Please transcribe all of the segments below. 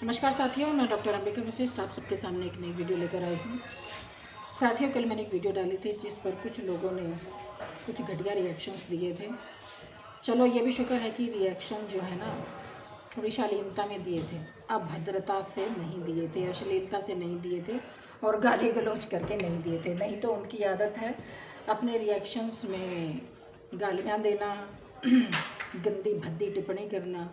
नमस्कार साथियों, मैं डॉक्टर अंबिका वशिष्ठ आप सबके सामने एक नई वीडियो लेकर आई हूँ। साथियों, कल मैंने एक वीडियो डाली थी जिस पर कुछ लोगों ने कुछ घटिया रिएक्शंस दिए थे। चलो ये भी शुक्र है कि रिएक्शन जो है ना थोड़ी शालीनता में दिए थे, अभद्रता से नहीं दिए थे, अश्लीलता से नहीं दिए थे और गाली गलौज करके नहीं दिए थे। नहीं तो उनकी आदत है अपने रिएक्शंस में गालियाँ देना, गंदी भद्दी टिप्पणी करना।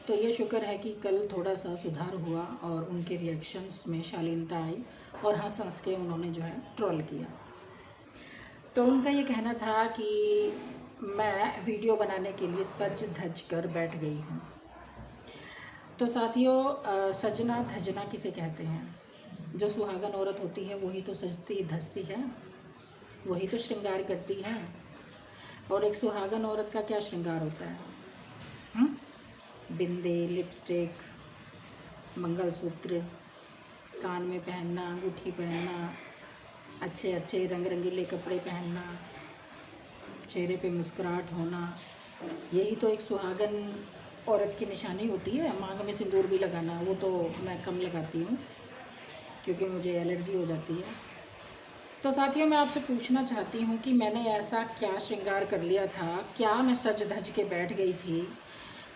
तो ये शुक्र है कि कल थोड़ा सा सुधार हुआ और उनके रिएक्शंस में शालीनता आई और हंस हंस के उन्होंने जो है ट्रोल किया। तो उनका ये कहना था कि मैं वीडियो बनाने के लिए सज धज कर बैठ गई हूँ। तो साथियों, सजना धजना किसे कहते हैं? जो सुहागन औरत होती है वही तो सजती धजती है, वही तो श्रृंगार करती है। और एक सुहागन औरत का क्या श्रृंगार होता है? बिंदी, लिपस्टिक, मंगलसूत्र, कान में पहनना, अंगूठी पहनना, अच्छे अच्छे रंग रंगीले कपड़े पहनना, चेहरे पे मुस्कुराहट होना, यही तो एक सुहागन औरत की निशानी होती है। मांग में सिंदूर भी लगाना, वो तो मैं कम लगाती हूँ क्योंकि मुझे एलर्जी हो जाती है। तो साथियों, मैं आपसे पूछना चाहती हूँ कि मैंने ऐसा क्या श्रृंगार कर लिया था, क्या मैं सज धज के बैठ गई थी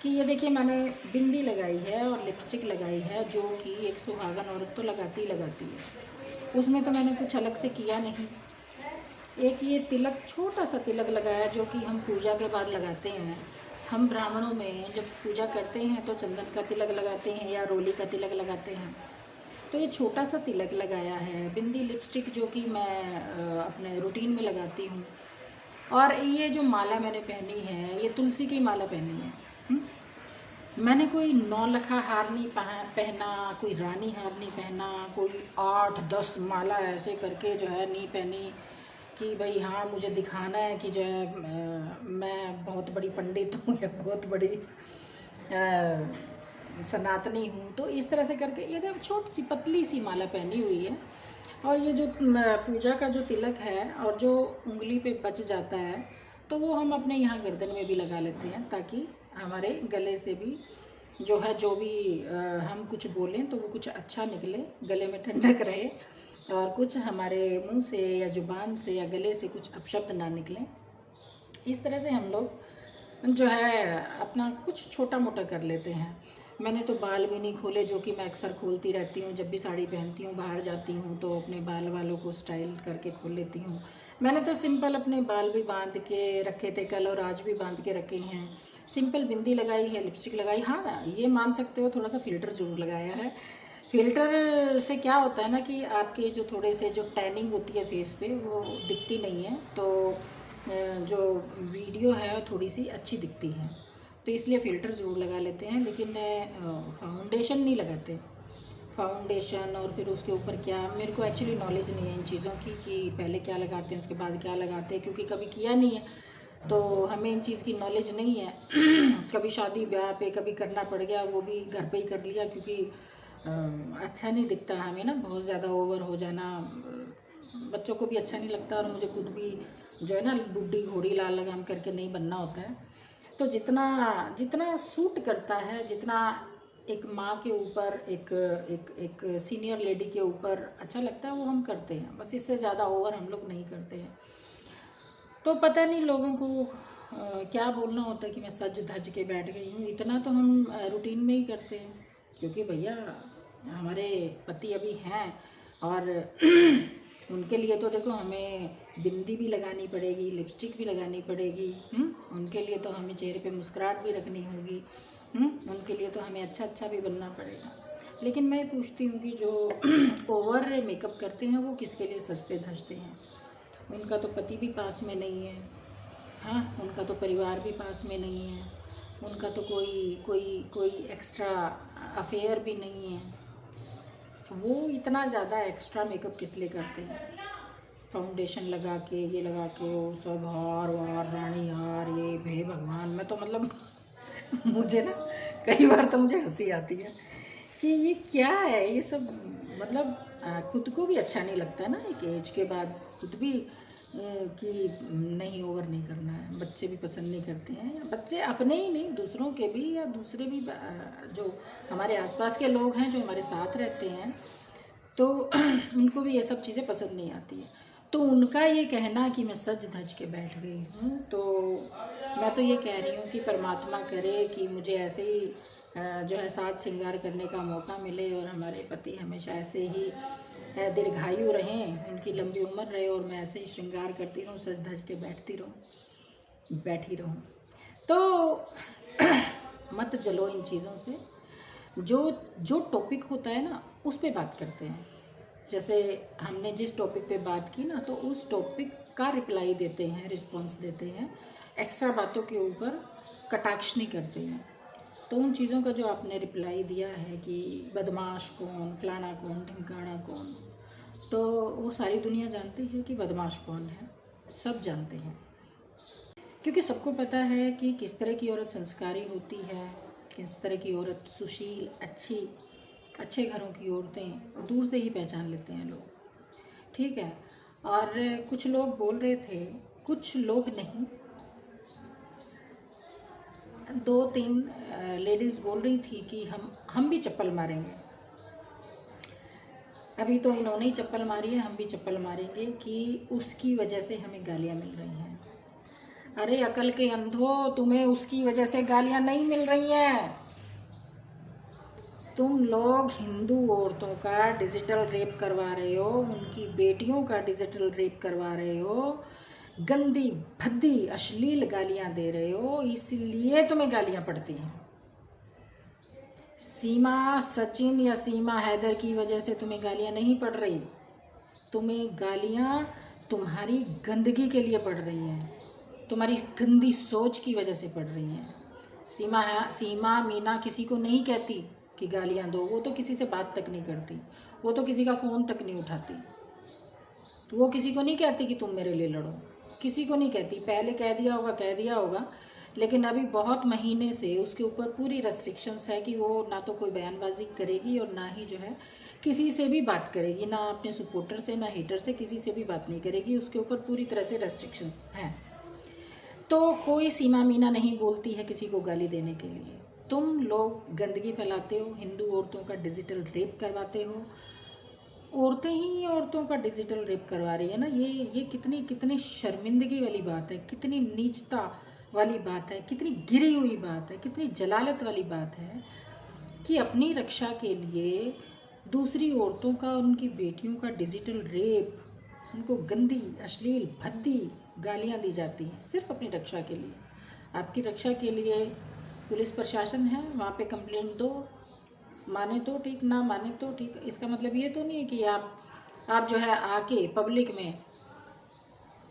कि ये देखिए मैंने बिंदी लगाई है और लिपस्टिक लगाई है, जो कि एक सुहागन औरत तो लगाती है। उसमें तो मैंने कुछ अलग से किया नहीं। एक ये तिलक, छोटा सा तिलक लगाया जो कि हम पूजा के बाद लगाते हैं। हम ब्राह्मणों में जब पूजा करते हैं तो चंदन का तिलक लगाते हैं या रोली का तिलक लगाते हैं। तो ये छोटा सा तिलक लगाया है। बिंदी, लिपस्टिक जो कि मैं अपने रूटीन में लगाती हूँ। और ये जो माला मैंने पहनी है, ये तुलसी की माला पहनी है। मैंने कोई 9 लखा हार नहीं पहना, कोई रानी हार नहीं पहना, कोई 8-10 माला ऐसे करके जो है नहीं पहनी कि भाई हाँ मुझे दिखाना है कि जो है मैं बहुत बड़ी पंडित हूँ या बहुत बड़ी सनातनी हूँ। तो इस तरह से करके ये छोटी सी पतली सी माला पहनी हुई है। और ये जो पूजा का जो तिलक है और जो उंगली पे बच जाता है तो वो हम अपने यहाँ गर्दन में भी लगा लेते हैं, ताकि हमारे गले से भी जो है जो भी हम कुछ बोलें तो वो कुछ अच्छा निकले, गले में ठंडक रहे और कुछ हमारे मुंह से या जुबान से या गले से कुछ अपशब्द ना निकलें। इस तरह से हम लोग जो है अपना कुछ छोटा मोटा कर लेते हैं। मैंने तो बाल भी नहीं खोले, जो कि मैं अक्सर खोलती रहती हूँ। जब भी साड़ी पहनती हूँ, बाहर जाती हूँ तो अपने बाल वालों को स्टाइल करके खोल लेती हूँ। मैंने तो सिंपल अपने बाल भी बांध के रखे थे कल और आज भी बांध के रखे हैं। सिंपल बिंदी लगाई है, लिपस्टिक लगाई। हाँ, ये मान सकते हो थोड़ा सा फ़िल्टर ज़रूर लगाया है। फ़िल्टर से क्या होता है ना कि आपके जो थोड़े से जो टैनिंग होती है फेस पे वो दिखती नहीं है, तो जो वीडियो है थोड़ी सी अच्छी दिखती है। तो इसलिए फ़िल्टर ज़रूर लगा लेते हैं, लेकिन फाउंडेशन नहीं लगाते। फाउंडेशन और फिर उसके ऊपर क्या, मेरे को एक्चुअली नॉलेज नहीं है इन चीज़ों की कि पहले क्या लगाते हैं उसके बाद क्या लगाते हैं, क्योंकि कभी किया नहीं है तो हमें इन चीज़ की नॉलेज नहीं है। कभी शादी ब्याह पे कभी करना पड़ गया, वो भी घर पे ही कर लिया, क्योंकि अच्छा नहीं दिखता हमें ना, बहुत ज़्यादा ओवर हो जाना बच्चों को भी अच्छा नहीं लगता और मुझे खुद भी जो है ना बुढ़ी घोड़ी लाल लगाम करके नहीं बनना होता है। तो जितना जितना सूट करता है, जितना एक माँ के ऊपर, एक एक एक सीनियर लेडी के ऊपर अच्छा लगता है वो हम करते हैं, बस इससे ज़्यादा ओवर हम लोग नहीं करते हैं। तो पता नहीं लोगों को क्या बोलना होता है कि मैं सज धज के बैठ गई हूँ। इतना तो हम रूटीन में ही करते हैं, क्योंकि भैया हमारे पति अभी हैं और उनके लिए तो देखो हमें बिंदी भी लगानी पड़ेगी, लिपस्टिक भी लगानी पड़ेगी। उनके लिए तो हमें चेहरे पे मुस्कुराहट भी रखनी होगी। उनके लिए तो हमें अच्छा अच्छा भी बनना पड़ेगा। लेकिन मैं पूछती हूँ कि जो ओवर मेकअप करते हैं वो किसके लिए सजते धजते हैं? उनका तो पति भी पास में नहीं है, हाँ, उनका तो परिवार भी पास में नहीं है, उनका तो कोई कोई कोई एक्स्ट्रा अफेयर भी नहीं है। वो इतना ज़्यादा एक्स्ट्रा मेकअप किस लिए करते हैं? फाउंडेशन लगा के, ये लगा के, वो सब हार वार, रानी हार, ये भे भगवान, मैं तो मतलब मुझे ना कई बार तो मुझे हंसी आती है कि ये क्या है ये सब। मतलब खुद को भी अच्छा नहीं लगता ना, एक एज के बाद खुद भी कि नहीं ओवर नहीं करना है। बच्चे भी पसंद नहीं करते हैं, बच्चे अपने ही नहीं दूसरों के भी, या दूसरे भी जो हमारे आसपास के लोग हैं जो हमारे साथ रहते हैं, तो उनको भी ये सब चीज़ें पसंद नहीं आती है। तो उनका ये कहना कि मैं सज धज के बैठ गई हूँ, तो मैं तो ये कह रही हूँ कि परमात्मा करे कि मुझे ऐसे ही जो है साज श्रृंगार करने का मौका मिले, और हमारे पति हमेशा ऐसे ही दीर्घायु रहें, उनकी लंबी उम्र रहे, और मैं ऐसे ही श्रृंगार करती रहूँ, सज धज के बैठी रहूँ। तो मत जलो इन चीज़ों से। जो जो टॉपिक होता है ना, उस पे बात करते हैं। जैसे हमने जिस टॉपिक पे बात की ना, तो उस टॉपिक का रिप्लाई देते हैं, रिस्पॉन्स देते हैं, एक्स्ट्रा बातों के ऊपर कटाक्ष नहीं करते हैं। तो उन चीज़ों का जो आपने रिप्लाई दिया है कि बदमाश कौन, फलाना कौन, ढिमकाना कौन, तो वो सारी दुनिया जानती है कि बदमाश कौन है, सब जानते हैं। क्योंकि सबको पता है कि किस तरह की औरत संस्कारी होती है, किस तरह की औरत सुशील, अच्छे घरों की औरतें दूर से ही पहचान लेते हैं लोग, ठीक है। और कुछ लोग बोल रहे थे, कुछ लोग नहीं, 2-3 लेडीज़ बोल रही थी कि हम भी चप्पल मारेंगे। अभी तो इन्होंने ही चप्पल मारी है, हम भी चप्पल मारेंगे कि उसकी वजह से हमें गालियाँ मिल रही हैं। अरे अकल के अंधो, तुम्हें उसकी वजह से गालियाँ नहीं मिल रही हैं। तुम लोग हिंदू औरतों का डिजिटल रेप करवा रहे हो, उनकी बेटियों का डिजिटल रेप करवा रहे हो, गंदी भद्दी अश्लील गालियां दे रहे हो, इसलिए तुम्हें गालियां पड़ती हैं। सीमा सचिन या सीमा हैदर की वजह से तुम्हें गालियां नहीं पड़ रही, तुम्हें गालियां तुम्हारी गंदगी के लिए पड़ रही हैं, तुम्हारी गंदी सोच की वजह से पड़ रही हैं। सीमा मीना किसी को नहीं कहती कि गालियां दो, वो तो किसी से बात तक नहीं करती, वो तो किसी का फ़ोन तक नहीं उठाती, वो किसी को नहीं कहती कि तुम मेरे लिए लड़ो, किसी को नहीं कहती। पहले कह दिया होगा, लेकिन अभी बहुत महीने से उसके ऊपर पूरी रेस्ट्रिक्शंस है कि वो ना तो कोई बयानबाजी करेगी, और ना ही जो है किसी से भी बात करेगी, ना अपने सपोर्टर से, ना हेटर से, किसी से भी बात नहीं करेगी। उसके ऊपर पूरी तरह से रेस्ट्रिक्शंस हैं। तो कोई सीमा मीना नहीं बोलती है किसी को गाली देने के लिए। तुम लोग गंदगी फैलाते हो, हिंदू औरतों का डिजिटल रेप करवाते हो, औरतें ही औरतों का डिजिटल रेप करवा रही है ना। ये कितनी शर्मिंदगी वाली बात है, कितनी नीचता वाली बात है, कितनी गिरी हुई बात है, कितनी जलालत वाली बात है कि अपनी रक्षा के लिए दूसरी औरतों का, उनकी बेटियों का डिजिटल रेप, उनको गंदी अश्लील भद्दी गालियां दी जाती हैं सिर्फ अपनी रक्षा के लिए। आपकी रक्षा के लिए पुलिस प्रशासन है, वहाँ पे कंप्लेंट दो, माने तो ठीक, ना माने तो ठीक। इसका मतलब ये तो नहीं है कि आप जो है आके पब्लिक में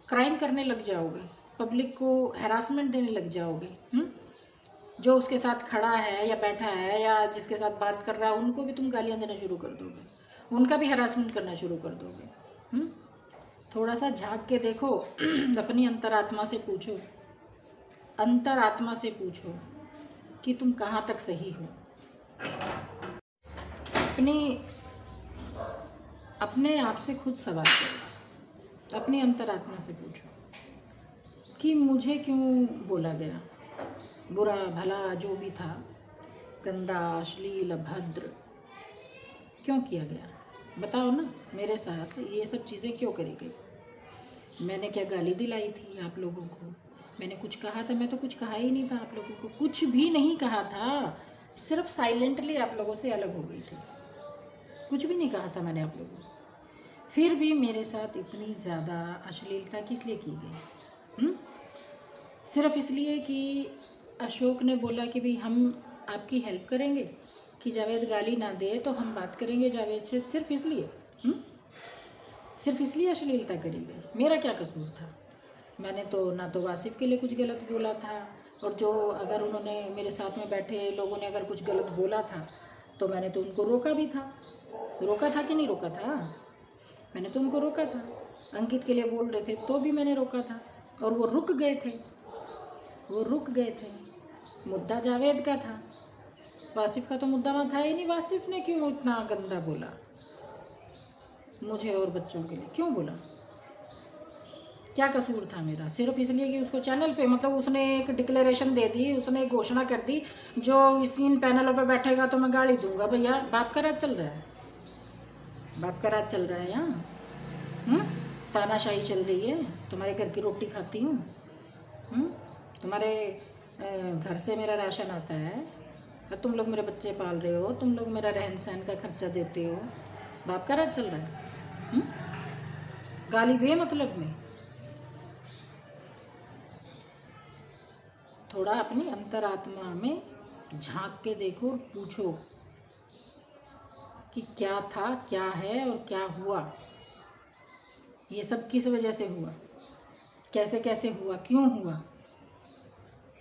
क्राइम करने लग जाओगे, पब्लिक को हैरासमेंट देने लग जाओगे। जो उसके साथ खड़ा है या बैठा है या जिसके साथ बात कर रहा है, उनको भी तुम गालियाँ देना शुरू कर दोगे, उनका भी हैरासमेंट करना शुरू कर दोगे। थोड़ा सा झांक के देखो, अपनी अंतरात्मा से पूछो, अंतरात्मा से पूछो कि तुम कहाँ तक सही हो। अपने आप से खुद सवाल करो, अपनी अंतरात्मा से पूछो कि मुझे क्यों बोला गया, बुरा भला जो भी था, गंदा अश्लील अभद्र क्यों किया गया। बताओ ना, मेरे साथ ये सब चीज़ें क्यों करी गई। मैंने क्या गाली दिलाई थी आप लोगों को, मैंने कुछ कहा था? मैं तो कुछ कहा ही नहीं था आप लोगों को, कुछ भी नहीं कहा था, सिर्फ साइलेंटली आप लोगों से अलग हो गई थी, कुछ भी नहीं कहा था मैंने आप लोगों को। फिर भी मेरे साथ इतनी ज़्यादा अश्लीलता किस लिए की गई? सिर्फ इसलिए कि अशोक ने बोला कि भाई हम आपकी हेल्प करेंगे कि जावेद गाली ना दे, तो हम बात करेंगे जावेद से, सिर्फ इसलिए सिर्फ इसलिए अश्लीलता करी गई। मेरा क्या कसूर था? मैंने तो ना तो वासिफ के लिए कुछ गलत बोला था, और जो अगर उन्होंने मेरे साथ में बैठे लोगों ने अगर कुछ गलत बोला था तो मैंने तो उनको रोका भी था। रोका था कि नहीं रोका था? मैंने तो उनको रोका था। अंकित के लिए बोल रहे थे तो भी मैंने रोका था, और वो रुक गए थे। मुद्दा जावेद का था, वासिफ का तो मुद्दा वहाँ था ही नहीं। वासिफ ने क्यों इतना गंदा बोला मुझे और बच्चों के लिए, क्यों बोला? क्या कसूर था मेरा? सिर्फ इसलिए कि उसको चैनल पे मतलब उसने एक डिक्लेरेशन दे दी, उसने एक घोषणा कर दी, जो इस 3 पैनलों पे बैठेगा तो मैं गाड़ी दूंगा। भैया बाप का राज चल रहा है, बाप का राज चल रहा है यहाँ। तानाशाही चल रही है। तुम्हारे घर की रोटी खाती हूँ। तुम्हारे घर से मेरा राशन आता है, और तुम लोग मेरे बच्चे पाल रहे हो, तुम लोग मेरा रहन सहन का खर्चा देते हो। बाप का राज चल रहा है। गाली बे मतलब में। थोड़ा अपनी अंतरात्मा में झांक के देखो और पूछो कि क्या था, क्या है और क्या हुआ। ये सब किस वजह से हुआ, कैसे कैसे हुआ, क्यों हुआ।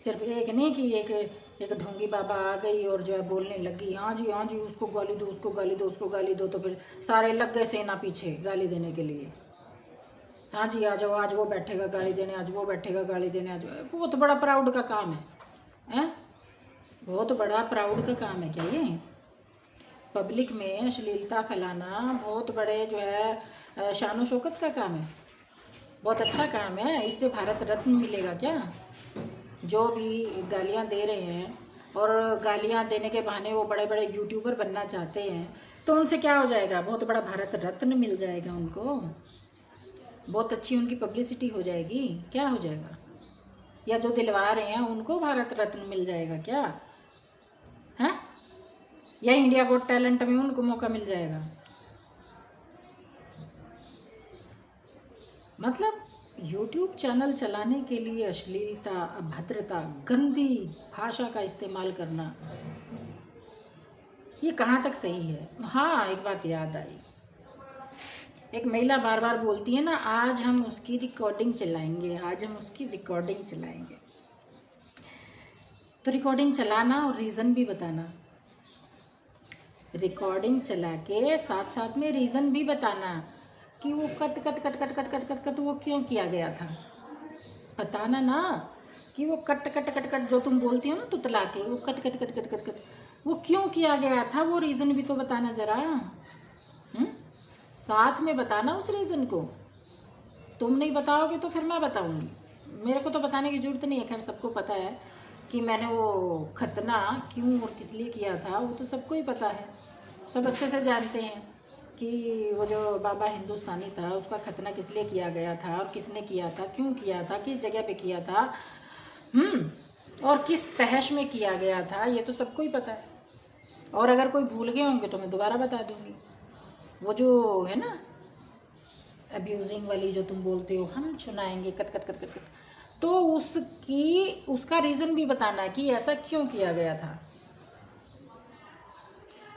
सिर्फ एक नहीं कि एक ढोंगी बाबा आ गई और जो है बोलने लगी, हाँ जी उसको गाली दो, उसको गाली दो, उसको गाली दो, तो फिर सारे लग गए सेना पीछे गाली देने के लिए। हाँ जी आ जाओ, आज वो बैठेगा गाली देने, आज वो बैठेगा गाली देने, आज बहुत बड़ा प्राउड का काम है। बहुत बड़ा प्राउड का काम है क्या ये? पब्लिक में अश्लीलता फैलाना बहुत बड़े जो है शान शौकत का काम है, बहुत अच्छा काम है। इससे भारत रत्न मिलेगा क्या? जो भी गालियाँ दे रहे हैं और गालियाँ देने के बहाने वो बड़े बड़े यूट्यूबर बनना चाहते हैं, तो उनसे क्या हो जाएगा? बहुत बड़ा भारत रत्न मिल जाएगा उनको, बहुत अच्छी उनकी पब्लिसिटी हो जाएगी। क्या हो जाएगा? या जो दिलवा रहे हैं उनको भारत रत्न मिल जाएगा क्या? हैं? या इंडिया गॉट टैलेंट में उनको मौका मिल जाएगा? मतलब यूट्यूब चैनल चलाने के लिए अश्लीलता, अभद्रता, गंदी भाषा का इस्तेमाल करना, ये कहाँ तक सही है? हाँ, एक बात याद आई। एक महिला बार बार बोलती है ना, आज हम उसकी रिकॉर्डिंग चलाएंगे, आज हम उसकी रिकॉर्डिंग चलाएंगे। तो रिकॉर्डिंग चलाना और रीज़न भी बताना। रिकॉर्डिंग चला के साथ साथ में रीज़न भी बताना कि वो cut cut cut cut cut cut cut cut वो क्यों किया गया था। बताना ना कि वो कट कट कट कट जो तुम बोलती हो ना तुतला के, वो cut cut cut cut cut cut वो क्यों किया गया था, वो रीज़न भी तो बताना ज़रा। साथ में बताना उस रीज़न को। तुम नहीं बताओगे तो फिर मैं बताऊंगी। मेरे को तो बताने की ज़रूरत नहीं है, खैर सबको पता है कि मैंने वो खतना क्यों और किस लिए किया था, वो तो सबको ही पता है। सब अच्छे से जानते हैं कि वो जो बाबा हिंदुस्तानी था उसका खतना किस लिए किया गया था और किसने किया था, क्यों किया था, किस जगह पे किया था, और किस तहश में किया गया था, ये तो सबको ही पता है। और अगर कोई भूल गए होंगे तो मैं दोबारा बता दूंगी। वो जो है ना अब्यूजिंग वाली जो तुम बोलते हो, हम सुनाएंगे cut cut cut cut cut, तो उसका रीज़न भी बताना कि ऐसा क्यों किया गया था।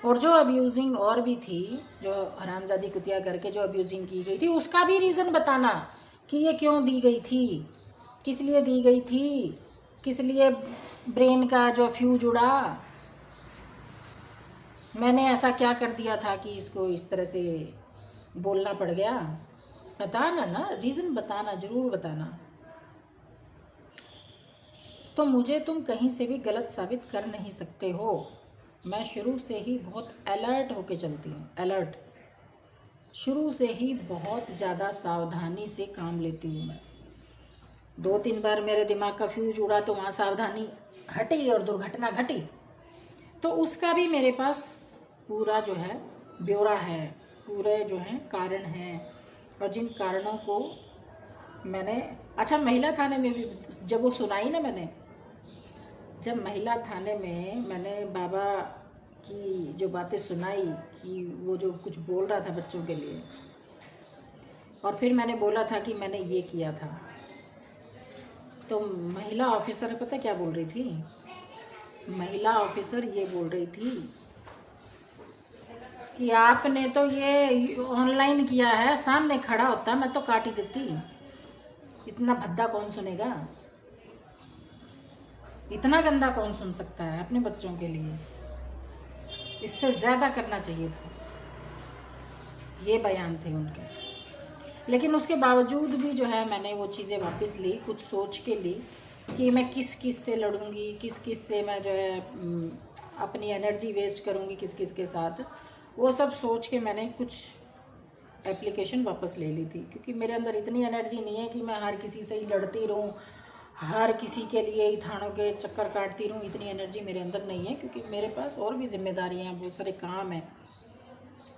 और जो अब्यूजिंग और भी थी, जो हरामजादी कुतिया करके जो अब्यूजिंग की गई थी, उसका भी रीज़न बताना कि ये क्यों दी गई थी, किस लिए दी गई थी, किस लिए ब्रेन का जो फ्यूज उड़ा, मैंने ऐसा क्या कर दिया था कि इसको इस तरह से बोलना पड़ गया। बताना ना, रीज़न बताना, ज़रूर बताना। तो मुझे तुम कहीं से भी गलत साबित कर नहीं सकते हो। मैं शुरू से ही बहुत अलर्ट होके चलती हूँ, अलर्ट। शुरू से ही बहुत ज़्यादा सावधानी से काम लेती हूँ मैं। 2-3 बार मेरे दिमाग का फ्यूज उड़ा तो वहाँ सावधानी हटी और दुर्घटना घटी, तो उसका भी मेरे पास पूरा जो है ब्यौरा है, पूरे जो हैं कारण हैं। और जिन कारणों को मैंने, अच्छा महिला थाने में भी जब वो सुनाई ना मैंने, जब महिला थाने में मैंने बाबा की जो बातें सुनाई कि वो जो कुछ बोल रहा था बच्चों के लिए, और फिर मैंने बोला था कि मैंने ये किया था, तो महिला ऑफिसर पता क्या बोल रही थी? महिला ऑफिसर ये बोल रही थी कि आपने तो ये ऑनलाइन किया है, सामने खड़ा होता मैं तो काट ही देती, इतना भद्दा कौन सुनेगा, इतना गंदा कौन सुन सकता है अपने बच्चों के लिए, इससे ज़्यादा करना चाहिए था। ये बयान थे उनके। लेकिन उसके बावजूद भी जो है मैंने वो चीज़ें वापस ली, कुछ सोच के ली कि मैं किस किस से लड़ूंगी, किस किस से मैं जो है अपनी एनर्जी वेस्ट करूंगी, किस किस के साथ, वो सब सोच के मैंने कुछ एप्लीकेशन वापस ले ली थी, क्योंकि मेरे अंदर इतनी एनर्जी नहीं है कि मैं हर किसी से ही लड़ती रहूँ, हर किसी के लिए ही थानों के चक्कर काटती रहूँ। इतनी एनर्जी मेरे अंदर नहीं है, क्योंकि मेरे पास और भी जिम्मेदारियाँ हैं, बहुत सारे काम हैं,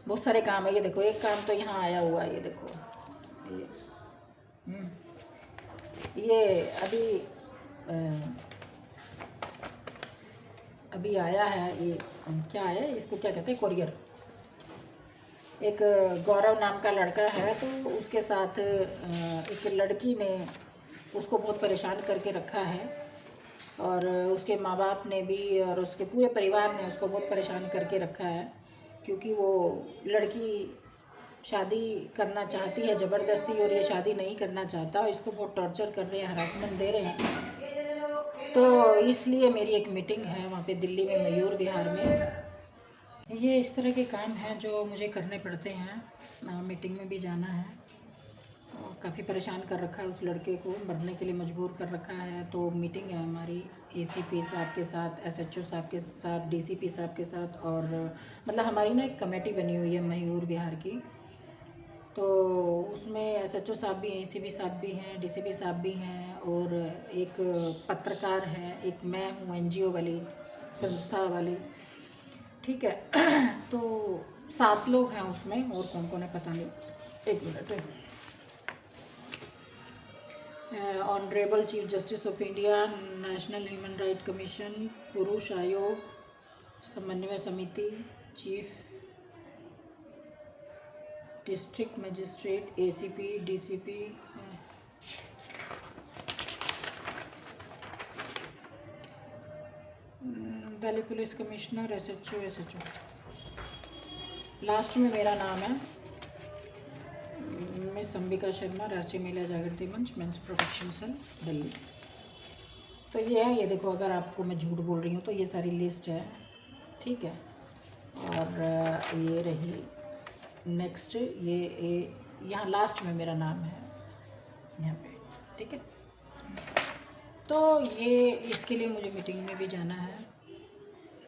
बहुत सारे काम है। ये देखो एक काम तो यहाँ आया हुआ है, ये देखो ये ये अभी आया है। ये क्या है, इसको क्या कहते हैं, कोरियर। एक गौरव नाम का लड़का है, तो उसके साथ एक लड़की ने उसको बहुत परेशान करके रखा है, और उसके माँ बाप ने भी और उसके पूरे परिवार ने उसको बहुत परेशान करके रखा है, क्योंकि वो लड़की शादी करना चाहती है ज़बरदस्ती, और ये शादी नहीं करना चाहता। इसको बहुत टॉर्चर कर रहे हैं, हरासमेंट दे रहे हैं। तो इसलिए मेरी एक मीटिंग है वहाँ पे दिल्ली में, मयूर विहार में। ये इस तरह के काम हैं जो मुझे करने पड़ते हैं। मीटिंग में भी जाना है, काफ़ी परेशान कर रखा है उस लड़के को, मरने के लिए मजबूर कर रखा है। तो मीटिंग है हमारी एसीपी साहब के साथ, एसएचओ साहब के साथ, डीसीपी साहब के साथ, और मतलब हमारी ना एक कमेटी बनी हुई है मयूर विहार की। तो उसमें एसएचओ साहब भी हैं, एसीपी साहब भी हैं, डीसीपी साहब भी हैं, और एक पत्रकार है, एक मैं हूँ एनजीओ वाली, संस्था वाली, ठीक है। तो 7 लोग हैं उसमें, और कौन कौन है पता नहीं। एक minute. Honourable chief justice of India, national human right commission, पुरुष आयोग, समन्वय समिति, chief district magistrate, ACP, DCP, Delhi police commissioner, SHO. Last में मेरा नाम है मिस अंबिका शर्मा, राष्ट्रीय महिला जागृति मंच, मेंस प्रोटेक्शन सेल, दिल्ली। तो ये है, ये देखो, अगर आपको मैं झूठ बोल रही हूँ तो ये सारी लिस्ट है, ठीक है। और ये रही नेक्स्ट, ये यहाँ लास्ट में मेरा नाम है यहाँ पे, ठीक है। तो ये इसके लिए मुझे मीटिंग में भी जाना है।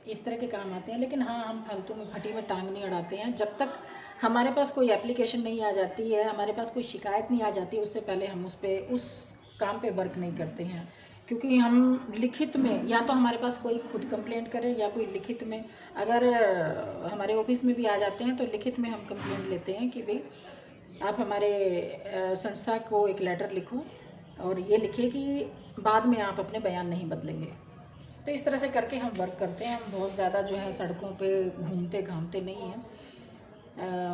इस तरह के काम आते हैं, लेकिन हाँ, हम फालतू में फटी में टांग नहीं अड़ाते हैं। जब तक हमारे पास कोई एप्लीकेशन नहीं आ जाती है, हमारे पास कोई शिकायत नहीं आ जाती, उससे पहले हम उस काम पे वर्क नहीं करते हैं। क्योंकि हम लिखित में, या तो हमारे पास कोई खुद कंप्लेंट करे, या कोई लिखित में, अगर हमारे ऑफिस में भी आ जाते हैं तो लिखित में हम कंप्लेंट लेते हैं कि भाई आप हमारे संस्था को एक लेटर लिखो, और ये लिखे कि बाद में आप अपने बयान नहीं बदलेंगे। तो इस तरह से करके हम वर्क करते हैं। हम बहुत ज़्यादा जो है सड़कों पे घूमते घामते नहीं हैं,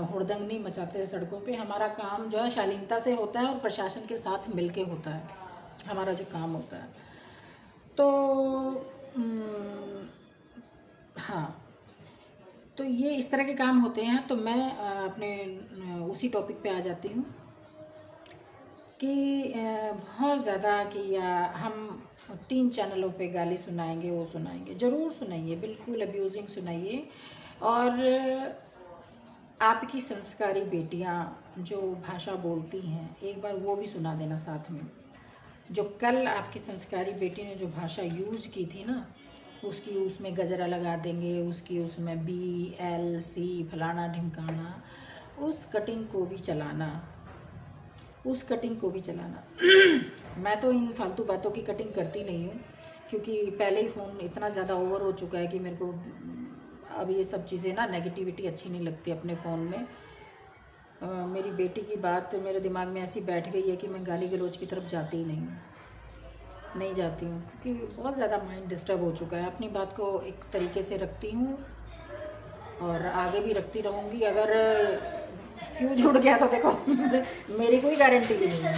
हुड़दंग नहीं मचाते सड़कों पे। हमारा काम जो है शालीनता से होता है, और प्रशासन के साथ मिलके होता है हमारा जो काम होता है। तो हाँ, तो ये इस तरह के काम होते हैं। तो मैं अपने उसी टॉपिक पे आ जाती हूँ कि बहुत ज़्यादा कि हम 3 चैनलों पे गाली सुनाएंगे, वो सुनाएंगे, ज़रूर सुनाइए, बिल्कुल अब्यूजिंग सुनाइए। और आपकी संस्कारी बेटियां जो भाषा बोलती हैं, एक बार वो भी सुना देना साथ में। जो कल आपकी संस्कारी बेटी ने जो भाषा यूज़ की थी ना, उसकी उसमें गजरा लगा देंगे, उसकी उसमें BLC फलाना ढिमकाना, उस कटिंग को भी चलाना, उस कटिंग को भी चलाना। मैं तो इन फालतू बातों की कटिंग करती नहीं हूँ, क्योंकि पहले ही फ़ोन इतना ज़्यादा ओवर हो चुका है कि मेरे को अब ये सब चीज़ें ना, नेगेटिविटी अच्छी नहीं लगती अपने फ़ोन में। मेरी बेटी की बात मेरे दिमाग में ऐसी बैठ गई है कि मैं गाली गलौज की तरफ जाती ही नहीं जाती हूँ, क्योंकि बहुत ज़्यादा माइंड डिस्टर्ब हो चुका है। अपनी बात को एक तरीके से रखती हूँ, और आगे भी रखती रहूँगी। अगर फ्यूज उड़ गया तो देखो मेरी कोई गारंटी भी नहीं है।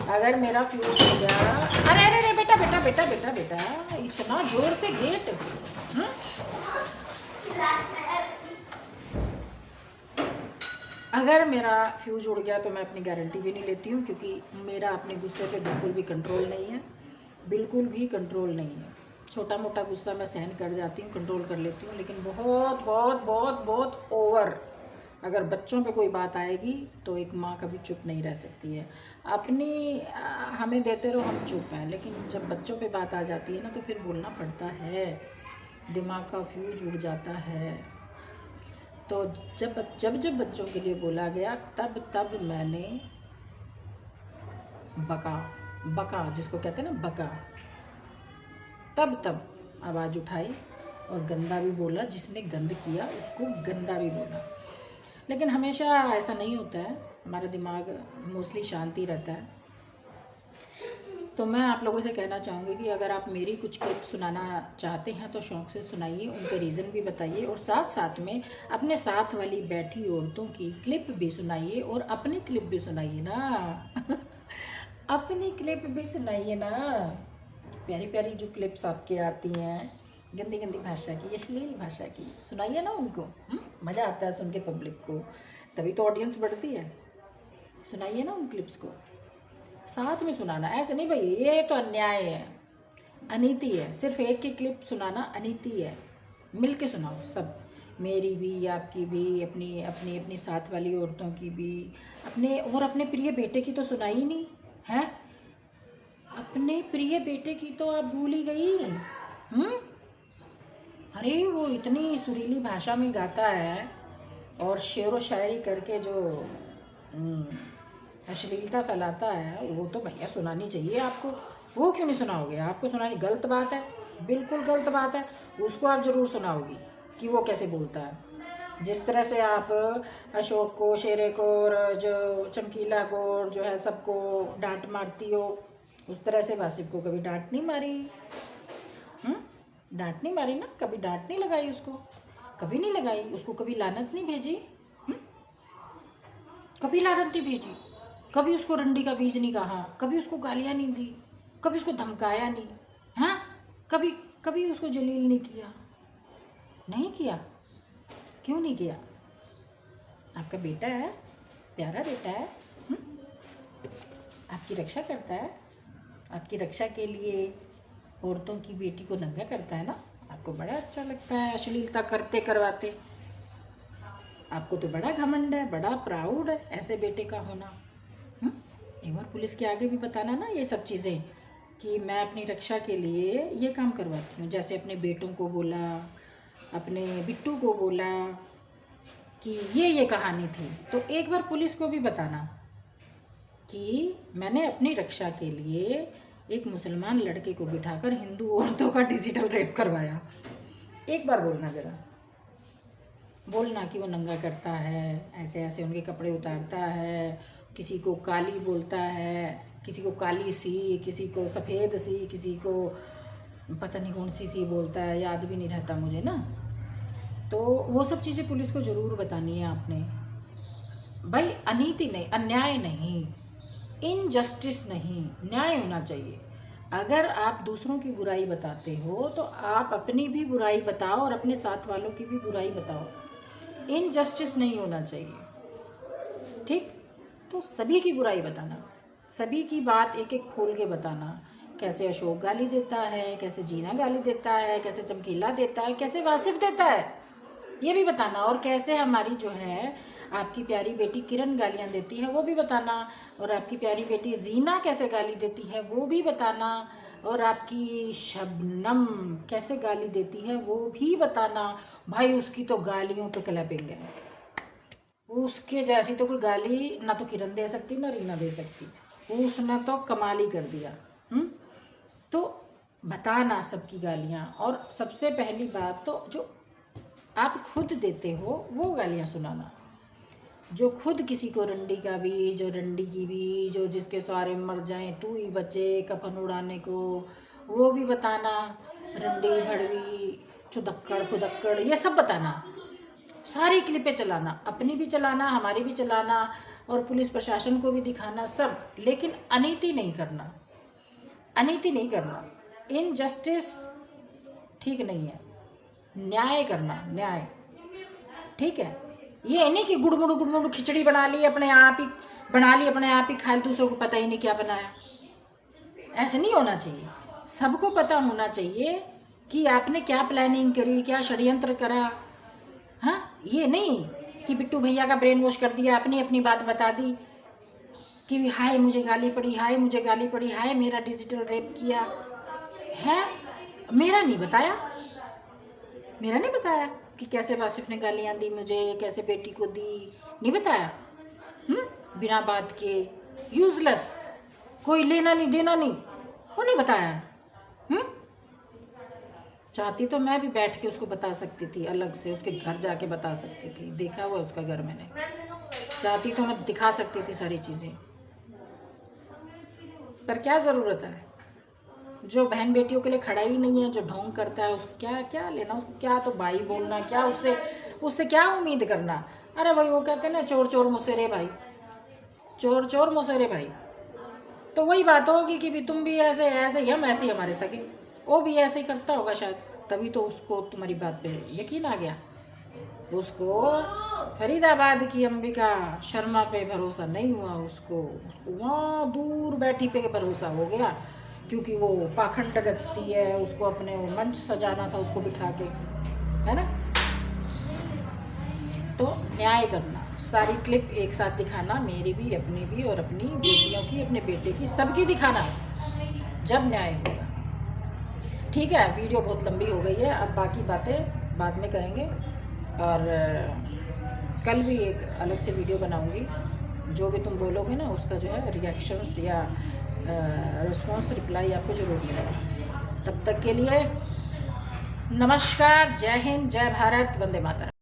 अगर मेरा फ्यूज उड़ गया, अरे अरे अरे बेटा बेटा बेटा बेटा बेटा, इतना जोर से गेट, अगर मेरा फ्यूज उड़ गया तो मैं अपनी गारंटी भी नहीं लेती हूँ, क्योंकि मेरा अपने गुस्से पे बिल्कुल भी कंट्रोल नहीं है, बिल्कुल भी कंट्रोल नहीं है। छोटा मोटा गुस्सा मैं सहन कर जाती हूँ, कंट्रोल कर लेती हूँ, लेकिन बहुत बहुत बहुत बहुत ओवर अगर बच्चों पे कोई बात आएगी तो एक माँ कभी चुप नहीं रह सकती है। अपनी हमें देते रहो, हम चुप हैं, लेकिन जब बच्चों पे बात आ जाती है ना, तो फिर बोलना पड़ता है, दिमाग का फ्यूज उड़ जाता है। तो जब जब जब बच्चों के लिए बोला गया तब तब मैंने बका, बका जिसको कहते हैं ना बका, तब तब आवाज़ उठाई और गंदा भी बोला। जिसने गंद किया उसको गंदा भी बोला। लेकिन हमेशा ऐसा नहीं होता है, हमारा दिमाग मोस्टली शांति रहता है। तो मैं आप लोगों से कहना चाहूँगी कि अगर आप मेरी कुछ क्लिप सुनाना चाहते हैं तो शौक़ से सुनाइए, उनके रीज़न भी बताइए और साथ साथ में अपने साथ वाली बैठी औरतों की क्लिप भी सुनाइए और अपनी क्लिप भी सुनाइए ना अपनी क्लिप भी सुनाइए ना। प्यारी प्यारी जो क्लिप्स आपके आती हैं गंदी गंदी भाषा की, अश्लील भाषा की, सुनाइए ना उनको। मज़ा आता है सुन के पब्लिक को, तभी तो ऑडियंस बढ़ती है। सुनाइए ना उन क्लिप्स को, साथ में सुनाना। ऐसे नहीं भाई ये तो अन्याय है, अनीति है। सिर्फ एक की क्लिप सुनाना अनीति है, मिल के सुनाओ सब, मेरी भी, आपकी भी, अपनी अपनी अपनी साथ वाली औरतों की भी, अपने प्रिय बेटे की तो सुनाई ही नहीं है। अपने प्रिय बेटे की तो आप भूल ही गई। अरे वो इतनी सुरीली भाषा में गाता है और शेर व शायरी करके जो अश्लीलता फैलाता है, वो तो भैया सुनानी चाहिए आपको। वो क्यों नहीं सुनाओगे? आपको सुनानी गलत बात है, बिल्कुल गलत बात है। उसको आप ज़रूर सुनाओगी कि वो कैसे बोलता है। जिस तरह से आप अशोक को, शेरे को और जो चमकीला को और जो है सबको डांट मारती हो, उस तरह से वासिफ को कभी डांट नहीं मारी। डांट नहीं मारी ना, कभी डांट नहीं लगाई उसको, कभी नहीं लगाई उसको, कभी लानत नहीं भेजी। कभी लानत नहीं भेजी, कभी उसको रंडी का बीज नहीं कहा, कभी उसको गालियाँ नहीं दी, कभी उसको धमकाया नहीं। हाँ, कभी कभी उसको जलील नहीं किया। नहीं किया। क्यों नहीं किया? आपका बेटा है, प्यारा बेटा है, आपकी रक्षा करता है। आपकी रक्षा के लिए औरतों की बेटी को नंगा करता है ना, आपको बड़ा अच्छा लगता है अश्लीलता करते करवाते। आपको तो बड़ा घमंड है, बड़ा प्राउड है ऐसे बेटे का होना। एक बार पुलिस के आगे भी बताना ना ये सब चीज़ें कि मैं अपनी रक्षा के लिए ये काम करवाती हूँ। जैसे अपने बेटों को बोला, अपने बिट्टू को बोला कि ये कहानी थी, तो एक बार पुलिस को भी बताना कि मैंने अपनी रक्षा के लिए एक मुसलमान लड़के को बिठाकर हिंदू औरतों का डिजिटल रेप करवाया। एक बार बोलना, ज़रा बोलना कि वो नंगा करता है, ऐसे ऐसे उनके कपड़े उतारता है, किसी को काली बोलता है, किसी को काली सी, किसी को सफ़ेद सी, किसी को पता नहीं कौन सी बोलता है, याद भी नहीं रहता मुझे ना। तो वो सब चीज़ें पुलिस को ज़रूर बतानी है आपने भाई। अनीति नहीं, अन्याय नहीं, इनजस्टिस नहीं, न्याय होना चाहिए। अगर आप दूसरों की बुराई बताते हो तो आप अपनी भी बुराई बताओ और अपने साथ वालों की भी बुराई बताओ। इनजस्टिस नहीं होना चाहिए, ठीक? तो सभी की बुराई बताना, सभी की बात एक एक खोल के बताना। कैसे अशोक गाली देता है, कैसे जीना गाली देता है, कैसे चमकीला देता है, कैसे वासिफ देता है, ये भी बताना। और कैसे हमारी जो है आपकी प्यारी बेटी किरण गालियाँ देती है वो भी बताना। और आपकी प्यारी बेटी रीना कैसे गाली देती है वो भी बताना। और आपकी शबनम कैसे गाली देती है वो भी बताना। भाई उसकी तो गालियों पे क्लैपिंग है, उसके जैसी तो कोई गाली ना तो किरण दे सकती ना रीना दे सकती, उसने तो कमाल ही कर दिया। तो बताना सबकी गालियाँ। और सबसे पहली बात तो जो आप खुद देते हो वो गालियाँ सुनाना। जो खुद किसी को रंडी का भी, जो रंडी की भी, जो जिसके सारे मर जाएं तू ही बचे कफन उड़ाने को, वो भी बताना। रंडी भड़वी चुदक्कड़ खुदक्कड़ ये सब बताना। सारी क्लिपें चलाना, अपनी भी चलाना, हमारी भी चलाना और पुलिस प्रशासन को भी दिखाना सब। लेकिन अनीति नहीं करना, अनीति नहीं करना। इनजस्टिस ठीक नहीं है, न्याय करना, न्याय, ठीक है? ये नहीं कि गुड़मुड़ खिचड़ी बना ली अपने आप ही, बना ली अपने आप ही, खा ली, दूसरों को पता ही नहीं क्या बनाया। ऐसे नहीं होना चाहिए। सबको पता होना चाहिए कि आपने क्या प्लानिंग करी, क्या षड्यंत्र करा। हाँ, ये नहीं कि बिट्टू भैया का ब्रेन वॉश कर दिया, आपने अपनी बात बता दी कि हाय मुझे गाली पड़ी, हाय मुझे गाली पड़ी, हाय मेरा डिजिटल रेप किया है। मेरा नहीं बताया, मेरा नहीं बताया कि कैसे वासिफ ने गालियाँ दी मुझे, कैसे बेटी को दी, नहीं बताया? बिना बात के, यूजलेस, कोई लेना नहीं देना नहीं, वो नहीं बताया। चाहती तो मैं भी बैठ के उसको बता सकती थी, अलग से उसके घर जाके बता सकती थी, देखा हुआ उसका घर मैंने। चाहती तो मैं दिखा सकती थी सारी चीज़ें, पर क्या ज़रूरत है? जो बहन बेटियों के लिए खड़ा ही नहीं है, जो ढोंग करता है, उसको क्या क्या लेना, उसको क्या तो भाई बोलना, क्या उससे क्या उम्मीद करना? अरे भाई वो कहते हैं ना, चोर चोर मुसेरे भाई, चोर चोर मुसेरे भाई। तो वही बात होगी कि भी तुम भी ऐसे ऐसे ही, हम ऐसे ही, हमारे सगे वो भी ऐसे ही करता होगा शायद, तभी तो उसको तुम्हारी बात पे यकीन आ गया। उसको फरीदाबाद की अंबिका शर्मा पे भरोसा नहीं हुआ, उसको वहाँ दूर बैठी पे भरोसा हो गया, क्योंकि वो पाखंड रचती है, उसको अपने वो मंच सजाना था उसको बिठा के, है ना? तो न्याय करना, सारी क्लिप एक साथ दिखाना, मेरी भी, अपनी भी, और अपनी बेटियों की, अपने बेटे की, सबकी दिखाना, जब न्याय होगा। ठीक है, वीडियो बहुत लंबी हो गई है, अब बाकी बातें बाद में करेंगे, और कल भी एक अलग से वीडियो बनाऊंगी। जो भी तुम बोलोगे ना उसका जो है रिएक्शंस या रिस्पॉन्स, रिप्लाई आपको ज़रूर मिलेगा। तब तक के लिए नमस्कार, जय हिंद, जय भारत, वंदे मातरम।